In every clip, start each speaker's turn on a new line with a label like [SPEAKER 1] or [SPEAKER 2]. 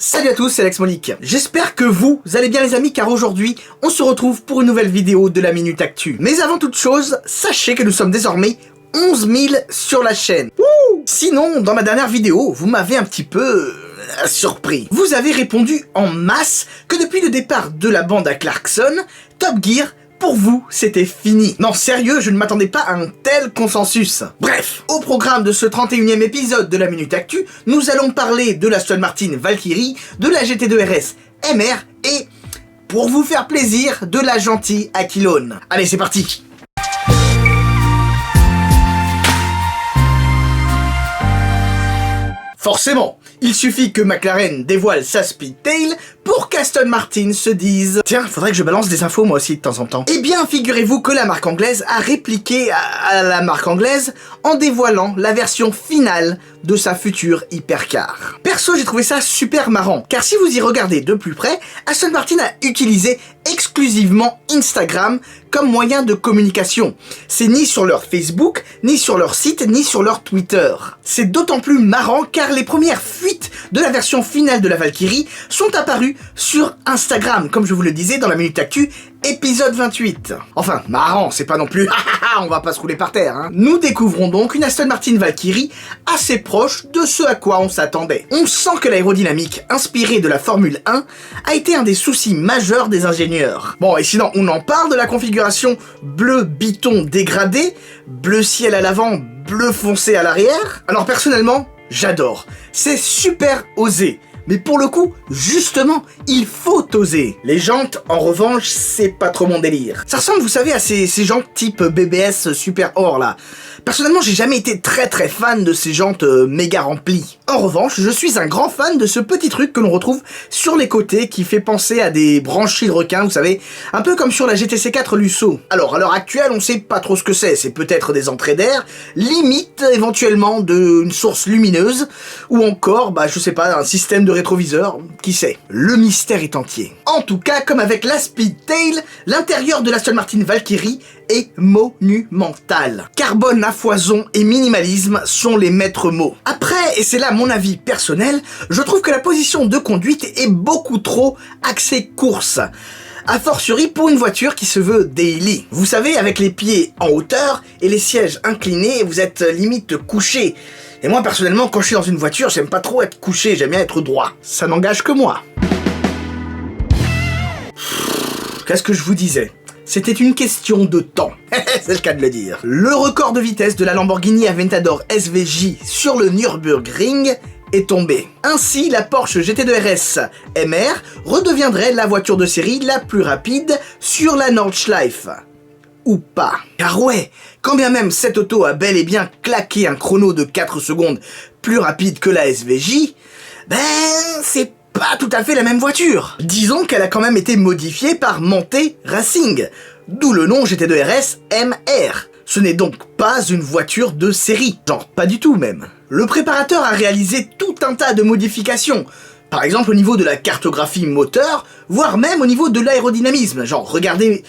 [SPEAKER 1] Salut à tous, c'est Alex Monique. J'espère que vous allez bien les amis, car aujourd'hui, on se retrouve pour une nouvelle vidéo de la Minute Actu. Mais avant toute chose, sachez que nous sommes désormais 11 000 sur la chaîne. Wouh! Sinon, dans ma dernière vidéo, vous m'avez un petit peu surpris. Vous avez répondu en masse que depuis le départ de la bande à Clarkson, Top Gear, pour vous, c'était fini. Non, sérieux, je ne m'attendais pas à un tel consensus. Bref, au programme de ce 31e épisode de la Minute Actu, nous allons parler de l'Aston Martin Valkyrie, de la GT2 RS MR et, pour vous faire plaisir, de la gentille Aquilone. Allez, c'est parti. Forcément, il suffit que McLaren dévoile sa Speedtail pour qu'Aston Martin se dise « Tiens, faudrait que je balance des infos moi aussi de temps en temps ». Eh bien, figurez-vous que la marque anglaise a répliqué à la marque anglaise en dévoilant la version finale de sa future hypercar. Perso, j'ai trouvé ça super marrant, car si vous y regardez de plus près, Aston Martin a utilisé exclusivement Instagram comme moyen de communication. C'est ni sur leur Facebook, ni sur leur site, ni sur leur Twitter. C'est d'autant plus marrant car les premières fuites de la version finale de la Valkyrie sont apparues sur Instagram, comme je vous le disais dans la Minute Actu, épisode 28. Enfin, marrant, c'est pas non plus on va pas se rouler par terre, hein. Nous découvrons donc une Aston Martin Valkyrie assez proche de ce à quoi on s'attendait. On sent que l'aérodynamique inspirée de la Formule 1 a été un des soucis majeurs des ingénieurs. Bon, et sinon, on en parle de la configuration bleu biton dégradé, bleu ciel à l'avant, bleu foncé à l'arrière. Alors personnellement, j'adore. C'est super osé. Mais pour le coup, justement, il faut oser. Les jantes, en revanche, c'est pas trop mon délire. Ça ressemble, vous savez, à ces jantes type BBS Super Or, là. Personnellement, j'ai jamais été très fan de ces jantes méga remplies. En revanche, je suis un grand fan de ce petit truc que l'on retrouve sur les côtés qui fait penser à des branchies de requin, vous savez, un peu comme sur la GTC 4 Lusso. Alors, à l'heure actuelle, on sait pas trop ce que c'est peut-être des entrées d'air, limite éventuellement d'une source lumineuse, ou encore, je sais pas, un système de rétroviseur, qui sait. Le mystère est entier. En tout cas, comme avec la Speedtail, l'intérieur de l'Aston Martin Valkyrie est monumental. Carbone à foison et minimalisme sont les maîtres mots. Après, et c'est là mon avis personnel, je trouve que la position de conduite est beaucoup trop axée course. A fortiori pour une voiture qui se veut daily. Vous savez, avec les pieds en hauteur et les sièges inclinés, vous êtes limite couché. Et moi personnellement, quand je suis dans une voiture, j'aime pas trop être couché, j'aime bien être droit. Ça n'engage que moi. Qu'est-ce que je vous disais ? C'était une question de temps, c'est le cas de le dire. Le record de vitesse de la Lamborghini Aventador SVJ sur le Nürburgring est tombé. Ainsi, la Porsche GT2 RS MR redeviendrait la voiture de série la plus rapide sur la Nordschleife. Ou pas. Car ouais, quand bien même cette auto a bel et bien claqué un chrono de 4 secondes plus rapide que la SVJ, c'est pas tout à fait la même voiture. Disons qu'elle a quand même été modifiée par Monte Racing, d'où le nom GT2 RS MR. Ce n'est donc pas une voiture de série, genre pas du tout même. Le préparateur a réalisé tout un tas de modifications, par exemple au niveau de la cartographie moteur, voire même au niveau de l'aérodynamisme, genre regardez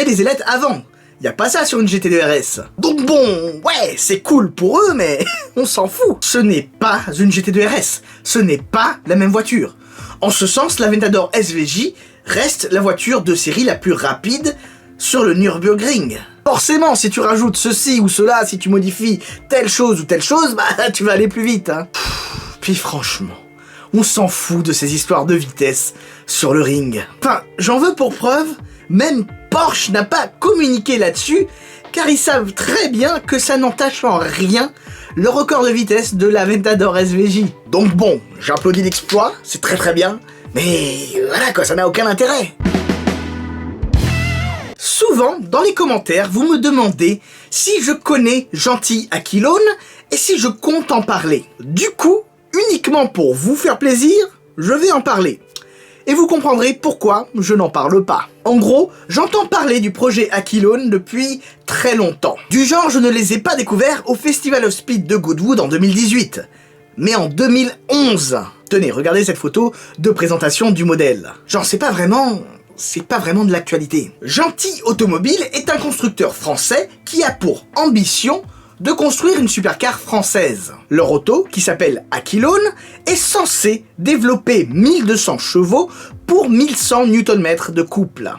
[SPEAKER 1] les ailettes avant. Y a pas ça sur une GT2 RS. Donc bon, ouais, c'est cool pour eux, mais on s'en fout. Ce n'est pas une GT2 RS, ce n'est pas la même voiture. En ce sens, l'Aventador SVJ reste la voiture de série la plus rapide sur le Nürburgring. Forcément, si tu rajoutes ceci ou cela, si tu modifies telle chose ou telle chose, tu vas aller plus vite, hein. Puis franchement, on s'en fout de ces histoires de vitesse sur le ring. Enfin, j'en veux pour preuve, même Porsche n'a pas communiqué là-dessus, car ils savent très bien que ça n'entache en rien le record de vitesse de l'Aventador SVJ. Donc bon, j'applaudis l'exploit, c'est très bien, mais voilà quoi, ça n'a aucun intérêt. Souvent, dans les commentaires, vous me demandez si je connais Gentil Aquilone et si je compte en parler. Du coup, uniquement pour vous faire plaisir, je vais en parler. Et vous comprendrez pourquoi je n'en parle pas. En gros, j'entends parler du projet Aquilone depuis très longtemps. Du genre, je ne les ai pas découverts au Festival of Speed de Goodwood en 2018, mais en 2011. Tenez, regardez cette photo de présentation du modèle. Genre, c'est pas vraiment de l'actualité. Gentil Automobile est un constructeur français qui a pour ambition de construire une supercar française. Leur auto, qui s'appelle Aquilone, est censée développer 1200 chevaux pour 1100 Nm de couple.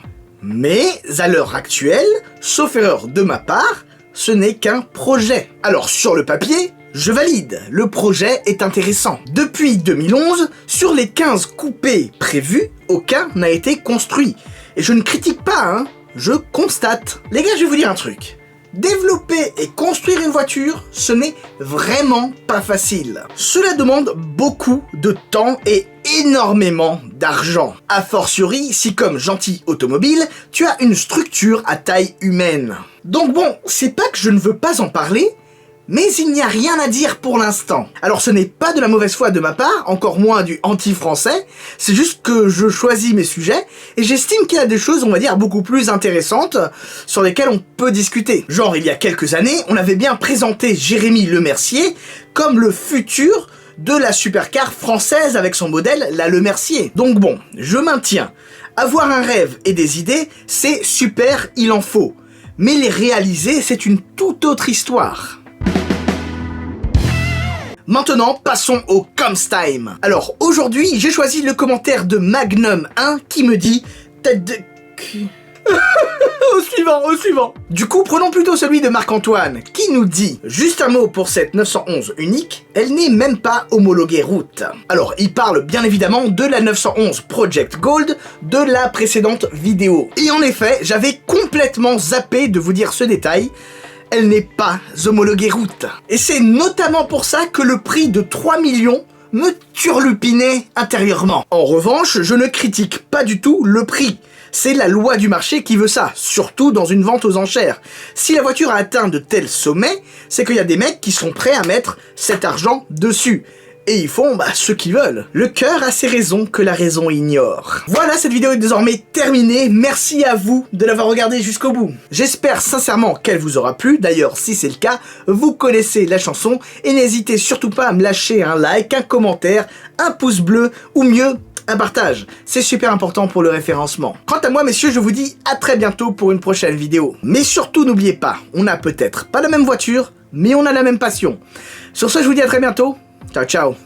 [SPEAKER 1] Mais à l'heure actuelle, sauf erreur de ma part, ce n'est qu'un projet. Alors sur le papier, je valide, le projet est intéressant. Depuis 2011, sur les 15 coupés prévus, aucun n'a été construit. Et je ne critique pas, hein, je constate. Les gars, je vais vous dire un truc. Développer et construire une voiture, ce n'est vraiment pas facile. Cela demande beaucoup de temps et énormément d'argent. A fortiori, si comme gentil automobile, tu as une structure à taille humaine. Donc bon, c'est pas que je ne veux pas en parler, mais il n'y a rien à dire pour l'instant. Alors ce n'est pas de la mauvaise foi de ma part, encore moins du anti-français, c'est juste que je choisis mes sujets, et j'estime qu'il y a des choses, on va dire, beaucoup plus intéressantes, sur lesquelles on peut discuter. Genre, il y a quelques années, on avait bien présenté Jérémy Lemercier comme le futur de la supercar française avec son modèle, la Lemercier. Donc bon, je maintiens. Avoir un rêve et des idées, c'est super, il en faut. Mais les réaliser, c'est une toute autre histoire. Maintenant, passons au Comstime. Alors, aujourd'hui, j'ai choisi le commentaire de Magnum1 qui me dit « tête de cul ». Au suivant. Du coup, prenons plutôt celui de Marc-Antoine, qui nous dit « Juste un mot pour cette 911 unique, elle n'est même pas homologuée route ». Alors, il parle bien évidemment de la 911 Project Gold de la précédente vidéo. Et en effet, j'avais complètement zappé de vous dire ce détail. Elle n'est pas homologuée route. Et c'est notamment pour ça que le prix de 3 millions me turlupinait intérieurement. En revanche, je ne critique pas du tout le prix. C'est la loi du marché qui veut ça, surtout dans une vente aux enchères. Si la voiture a atteint de tels sommets, c'est qu'il y a des mecs qui sont prêts à mettre cet argent dessus. Et ils font ce qu'ils veulent. Le cœur a ses raisons que la raison ignore. Voilà, cette vidéo est désormais terminée. Merci à vous de l'avoir regardée jusqu'au bout. J'espère sincèrement qu'elle vous aura plu. D'ailleurs, si c'est le cas, vous connaissez la chanson. Et n'hésitez surtout pas à me lâcher un like, un commentaire, un pouce bleu ou mieux, un partage. C'est super important pour le référencement. Quant à moi, messieurs, je vous dis à très bientôt pour une prochaine vidéo. Mais surtout, n'oubliez pas, on n'a peut-être pas la même voiture, mais on a la même passion. Sur ce, je vous dis à très bientôt. Ciao, ciao.